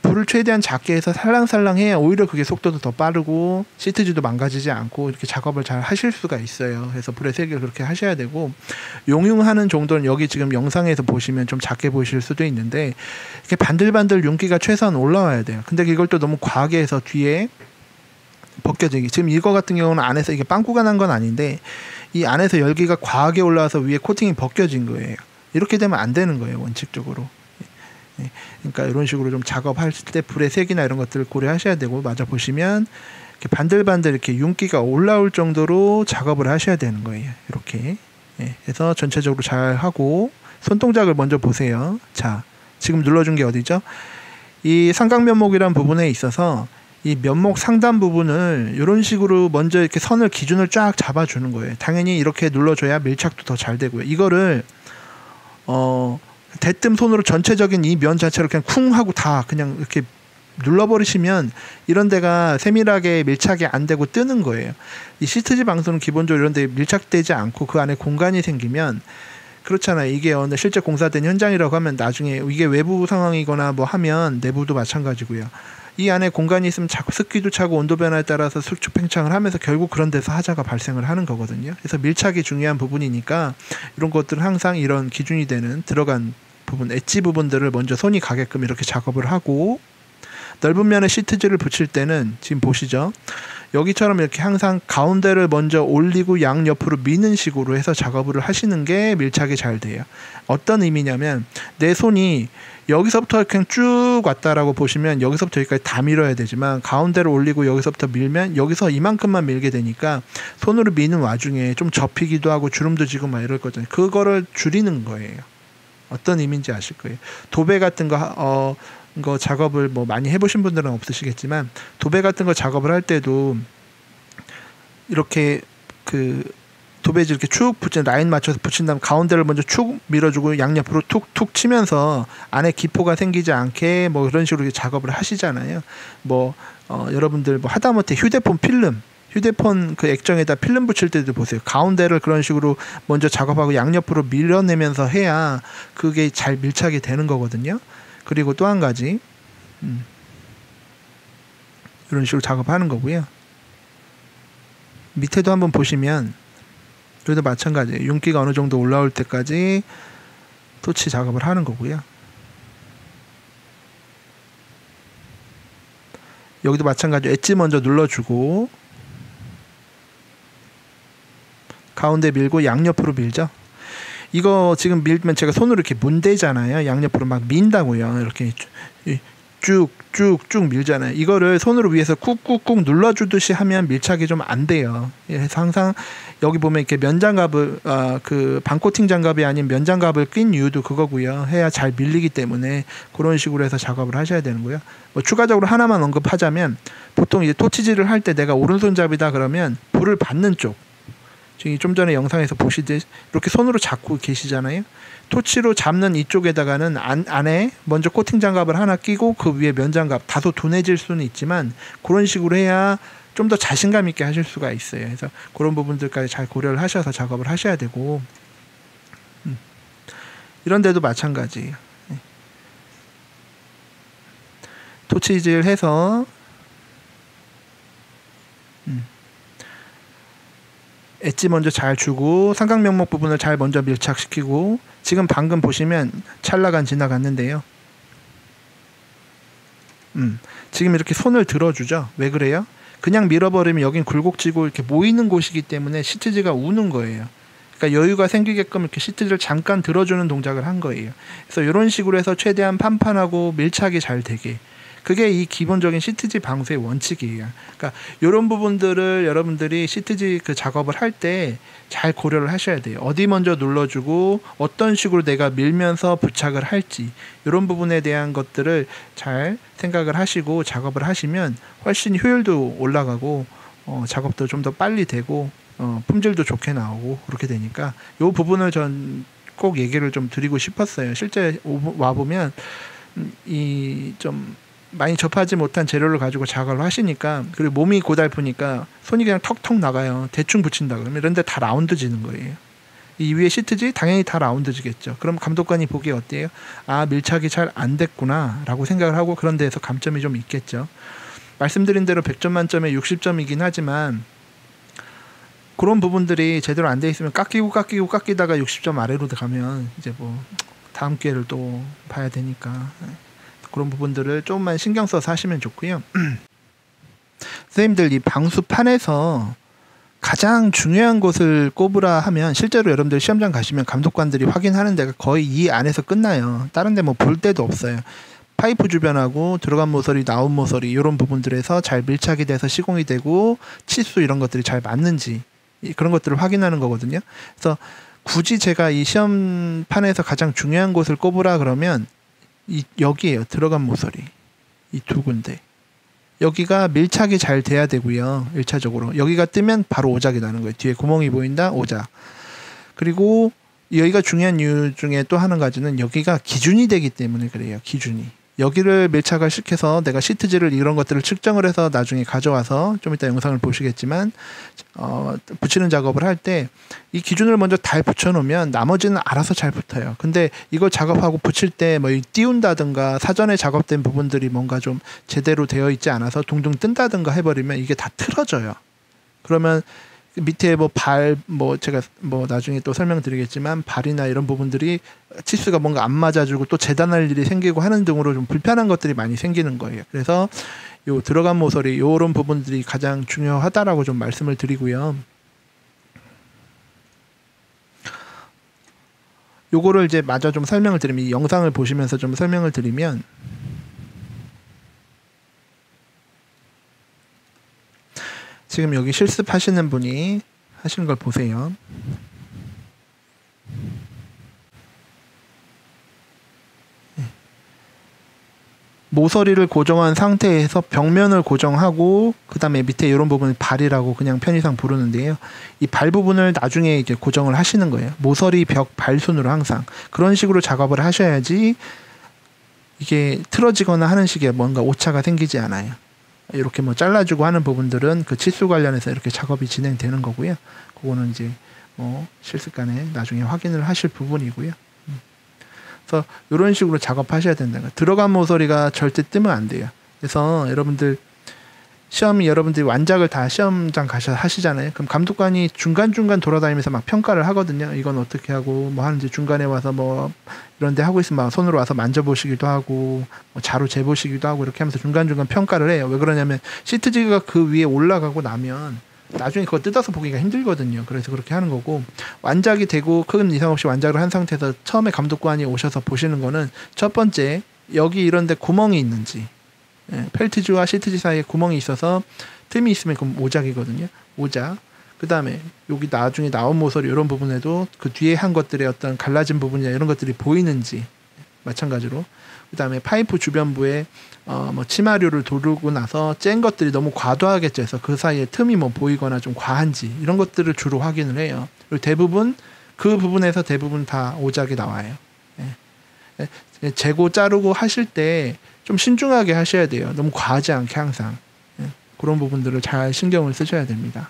불을 최대한 작게 해서 살랑살랑 해야 오히려 그게 속도도 더 빠르고 시트지도 망가지지 않고 이렇게 작업을 잘 하실 수가 있어요. 그래서 불의 세기를 그렇게 하셔야 되고 용융하는 정도는 여기 지금 영상에서 보시면 좀 작게 보이실 수도 있는데 이렇게 반들반들 윤기가 최소한 올라와야 돼요. 근데 이걸 또 너무 과하게 해서 뒤에 벗겨지기 지금 이거 같은 경우는 안에서 이게 빵꾸가 난 건 아닌데 이 안에서 열기가 과하게 올라와서 위에 코팅이 벗겨진 거예요. 이렇게 되면 안 되는 거예요, 원칙적으로. 그러니까 이런 식으로 좀 작업할 때 불의 색이나 이런 것들을 고려하셔야 되고, 맞아 보시면 이렇게 반들반들 이렇게 윤기가 올라올 정도로 작업을 하셔야 되는 거예요. 이렇게 해서 전체적으로 잘 하고 손동작을 먼저 보세요. 자, 지금 눌러준 게 어디죠? 이 삼각면목이란 부분에 있어서 이 면목 상단 부분을 이런 식으로 먼저 이렇게 선을 기준을 쫙 잡아주는 거예요. 당연히 이렇게 눌러줘야 밀착도 더 잘 되고요. 이거를 대뜸 손으로 전체적인 이 면 자체를 그냥 쿵 하고 다 그냥 이렇게 눌러버리시면 이런 데가 세밀하게 밀착이 안 되고 뜨는 거예요. 이 시트지 방수는 기본적으로 이런 데 밀착되지 않고 그 안에 공간이 생기면 그렇잖아요. 이게 실제 공사된 현장이라고 하면 나중에 이게 외부 상황이거나 뭐 하면 내부도 마찬가지고요. 이 안에 공간이 있으면 자꾸 습기도 차고 온도 변화에 따라서 수축 팽창을 하면서 결국 그런 데서 하자가 발생을 하는 거거든요. 그래서 밀착이 중요한 부분이니까 이런 것들은 항상 이런 기준이 되는 들어간 부분, 엣지 부분들을 먼저 손이 가게끔 이렇게 작업을 하고, 넓은 면에 시트지를 붙일 때는 지금 보시죠. 여기처럼 이렇게 항상 가운데를 먼저 올리고 양옆으로 미는 식으로 해서 작업을 하시는 게 밀착이 잘 돼요. 어떤 의미냐면 내 손이 여기서부터 그냥 쭉 왔다라고 보시면 여기서부터 여기까지 다 밀어야 되지만, 가운데를 올리고 여기서부터 밀면 여기서 이만큼만 밀게 되니까 손으로 미는 와중에 좀 접히기도 하고 주름도 지고 막 이럴 거잖아요. 그거를 줄이는 거예요. 어떤 의미인지 아실 거예요. 도배 같은 거 작업을 뭐 많이 해보신 분들은 없으시겠지만, 도배 같은 거 작업을 할 때도 이렇게 그 도배지 이렇게 축 붙인 라인 맞춰서 붙인 다음 가운데를 먼저 축 밀어주고 양옆으로 툭툭 치면서 안에 기포가 생기지 않게 뭐 그런 식으로 작업을 하시잖아요. 뭐 여러분들 뭐 하다못해 휴대폰 그 액정에다 필름 붙일 때도 보세요. 가운데를 그런 식으로 먼저 작업하고 양옆으로 밀어내면서 해야 그게 잘 밀착이 되는 거거든요. 그리고 또 한 가지 이런 식으로 작업하는 거고요. 밑에도 한번 보시면 여기도 마찬가지예요. 윤기가 어느 정도 올라올 때까지 토치 작업을 하는 거고요. 여기도 마찬가지로 엣지 먼저 눌러주고 가운데 밀고 양옆으로 밀죠. 이거 지금 밀면 제가 손으로 이렇게 문대잖아요. 양옆으로 막 민다고요. 이렇게 쭉쭉쭉 밀잖아요. 이거를 손으로 위에서 꾹꾹꾹 눌러주듯이 하면 밀착이 좀 안 돼요. 그래서 항상 여기 보면 이렇게 면장갑을 그 반코팅 장갑이 아닌 면장갑을 낀 이유도 그거고요. 해야 잘 밀리기 때문에 그런 식으로 해서 작업을 하셔야 되는고요. 뭐 추가적으로 하나만 언급하자면, 보통 이제 토치질을 할 때 내가 오른손잡이다 그러면 불을 받는 쪽, 지금 좀 전에 영상에서 보시듯이 이렇게 손으로 잡고 계시잖아요. 토치로 잡는 이쪽에다가는 안에 먼저 코팅 장갑을 하나 끼고 그 위에 면장갑, 다소 둔해질 수는 있지만 그런 식으로 해야 좀 더 자신감 있게 하실 수가 있어요. 그래서 그런 부분들까지 잘 고려를 하셔서 작업을 하셔야 되고, 이런 데도 마찬가지예요. 토치질 해서 엣지 먼저 잘 주고 삼각면목 부분을 잘 먼저 밀착시키고, 지금 방금 보시면 찰나간 지나갔는데요. 지금 이렇게 손을 들어주죠. 왜 그래요? 그냥 밀어버리면 여긴 굴곡지고 이렇게 모이는 곳이기 때문에 시트지가 우는 거예요. 그러니까 여유가 생기게끔 이렇게 시트지를 잠깐 들어주는 동작을 한 거예요. 그래서 이런 식으로 해서 최대한 판판하고 밀착이 잘 되게, 그게 이 기본적인 시트지 방수의 원칙이에요. 그러니까 이런 부분들을 여러분들이 시트지 그 작업을 할 때 잘 고려를 하셔야 돼요. 어디 먼저 눌러주고 어떤 식으로 내가 밀면서 부착을 할지, 이런 부분에 대한 것들을 잘 생각을 하시고 작업을 하시면 훨씬 효율도 올라가고 작업도 좀 더 빨리 되고 품질도 좋게 나오고 그렇게 되니까, 이 부분을 전 꼭 얘기를 좀 드리고 싶었어요. 실제 와보면 이 좀 많이 접하지 못한 재료를 가지고 작업을 하시니까, 그리고 몸이 고달프니까 손이 그냥 턱턱 나가요. 대충 붙인다 그러면 이런 데 다 라운드 지는 거예요. 이 위에 시트지 당연히 다 라운드 지겠죠. 그럼 감독관이 보기에 어때요? 아, 밀착이 잘 안 됐구나 라고 생각을 하고, 그런 데에서 감점이 좀 있겠죠. 말씀드린 대로 100점 만점에 60점이긴 하지만 그런 부분들이 제대로 안 돼 있으면 깎이다가 60점 아래로 가면 이제 뭐 다음 기회를 또 봐야 되니까 그런 부분들을 조금만 신경 써서 하시면 좋고요. 선생님들 이 방수판에서 가장 중요한 곳을 꼽으라 하면 실제로 여러분들 시험장 가시면 감독관들이 확인하는 데가 거의 이 안에서 끝나요. 다른 데 뭐 볼 데도 없어요. 파이프 주변하고 들어간 모서리, 나온 모서리 이런 부분들에서 잘 밀착이 돼서 시공이 되고 치수 이런 것들이 잘 맞는지 그런 것들을 확인하는 거거든요. 그래서 굳이 제가 이 시험판에서 가장 중요한 곳을 꼽으라 그러면 여기에요. 들어간 모서리. 이 두 군데. 여기가 밀착이 잘 돼야 되고요. 1차적으로. 여기가 뜨면 바로 오작이 나는 거예요. 뒤에 구멍이 보인다. 오작. 그리고 여기가 중요한 이유 중에 또 한 가지는 여기가 기준이 되기 때문에 그래요. 기준이. 여기를 밀착을 시켜서 내가 시트지를 이런 것들을 측정을 해서 나중에 가져와서 좀 이따 영상을 보시겠지만 붙이는 작업을 할 때 이 기준을 먼저 잘 붙여놓으면 나머지는 알아서 잘 붙어요. 근데 이걸 작업하고 붙일 때 뭐 띄운다든가 사전에 작업된 부분들이 뭔가 좀 제대로 되어 있지 않아서 둥둥 뜬다든가 해버리면 이게 다 틀어져요. 그러면 밑에 제가 나중에 또 설명드리겠지만 발이나 이런 부분들이 치수가 뭔가 안 맞아주고 또 재단할 일이 생기고 하는 등으로 좀 불편한 것들이 많이 생기는 거예요. 그래서 요 들어간 모서리 요런 부분들이 가장 중요하다라고 좀 말씀을 드리고요. 요거를 이제 마저 좀 설명을 드리면 이 영상을 보시면서 좀 설명을 드리면 지금 여기 실습하시는 분이 하시는 걸 보세요. 모서리를 고정한 상태에서 벽면을 고정하고 그 다음에 밑에 이런 부분을 발이라고 그냥 편의상 부르는데요. 이 발 부분을 나중에 이제 고정을 하시는 거예요. 모서리, 벽, 발순으로 항상 그런 식으로 작업을 하셔야지 이게 틀어지거나 하는 식의 뭔가 오차가 생기지 않아요. 이렇게 뭐 잘라주고 하는 부분들은 그 치수 관련해서 이렇게 작업이 진행되는 거고요. 그거는 이제 실습간에 나중에 확인을 하실 부분이고요. 그래서 이런 식으로 작업하셔야 된다는 거예요. 들어간 모서리가 절대 뜨면 안 돼요. 그래서 여러분들이 완작을 다 시험장 가셔서 하시잖아요. 그럼 감독관이 중간중간 돌아다니면서 막 평가를 하거든요. 이건 어떻게 하고 뭐 하는지 중간에 와서 뭐 이런 데 하고 있으면 막 손으로 와서 만져보시기도 하고 뭐 자로 재보시기도 하고 이렇게 하면서 중간중간 평가를 해요. 왜 그러냐면 시트지가 그 위에 올라가고 나면 나중에 그거 뜯어서 보기가 힘들거든요. 그래서 그렇게 하는 거고 완작이 되고 큰 이상 없이 완작을 한 상태에서 처음에 감독관이 오셔서 보시는 거는 첫 번째 여기 이런 데 구멍이 있는지 펠트지와 시트지 사이에 구멍이 있어서 틈이 있으면 그럼 오작이거든요. 오작. 그 다음에 여기 나중에 나온 모서리 이런 부분에도 그 뒤에 한 것들의 어떤 갈라진 부분이나 이런 것들이 보이는지 마찬가지로 그 다음에 파이프 주변부에 뭐 치마류를 두르고 나서 짠 것들이 너무 과도하게 쪄서 그 사이에 틈이 뭐 보이거나 좀 과한지 이런 것들을 주로 확인을 해요. 그리고 대부분 그 부분에서 대부분 다 오작이 나와요. 재고 자르고 하실 때 좀 신중하게 하셔야 돼요. 너무 과하지 않게 항상 그런 부분들을 잘 신경을 쓰셔야 됩니다.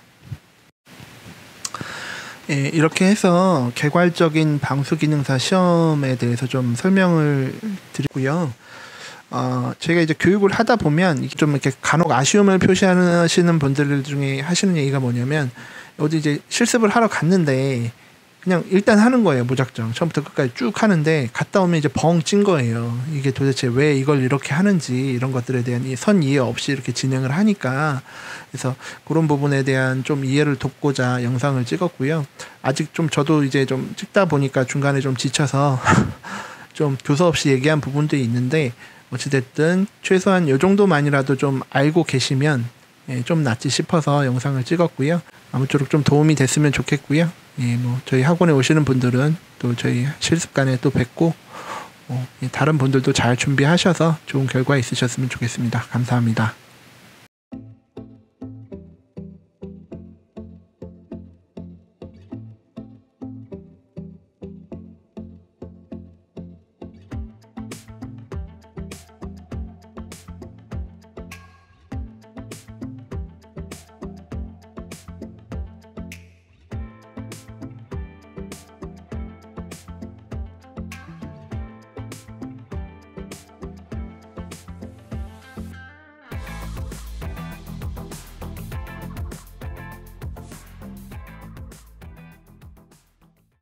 이렇게 해서 개괄적인 방수기능사 시험에 대해서 좀 설명을 드리고요. 제가 이제 교육을 하다 보면 좀 이렇게 간혹 아쉬움을 표시하시는 분들 중에 하시는 얘기가 뭐냐면 어디 이제 실습을 하러 갔는데 그냥 일단 하는 거예요. 무작정 처음부터 끝까지 쭉 하는데 갔다 오면 이제 벙 찐 거예요. 이게 도대체 왜 이걸 이렇게 하는지 이런 것들에 대한 선 이해 없이 이렇게 진행을 하니까 그래서 그런 부분에 대한 좀 이해를 돕고자 영상을 찍었고요. 아직 좀 저도 이제 좀 찍다 보니까 중간에 좀 지쳐서 좀 교사 없이 얘기한 부분도 있는데 어찌됐든 최소한 요 정도만이라도 좀 알고 계시면 좀 낫지 싶어서 영상을 찍었고요. 아무쪼록 좀 도움이 됐으면 좋겠고요. 뭐 저희 학원에 오시는 분들은 또 저희 실습간에 또 뵙고 다른 분들도 잘 준비하셔서 좋은 결과 있으셨으면 좋겠습니다. 감사합니다.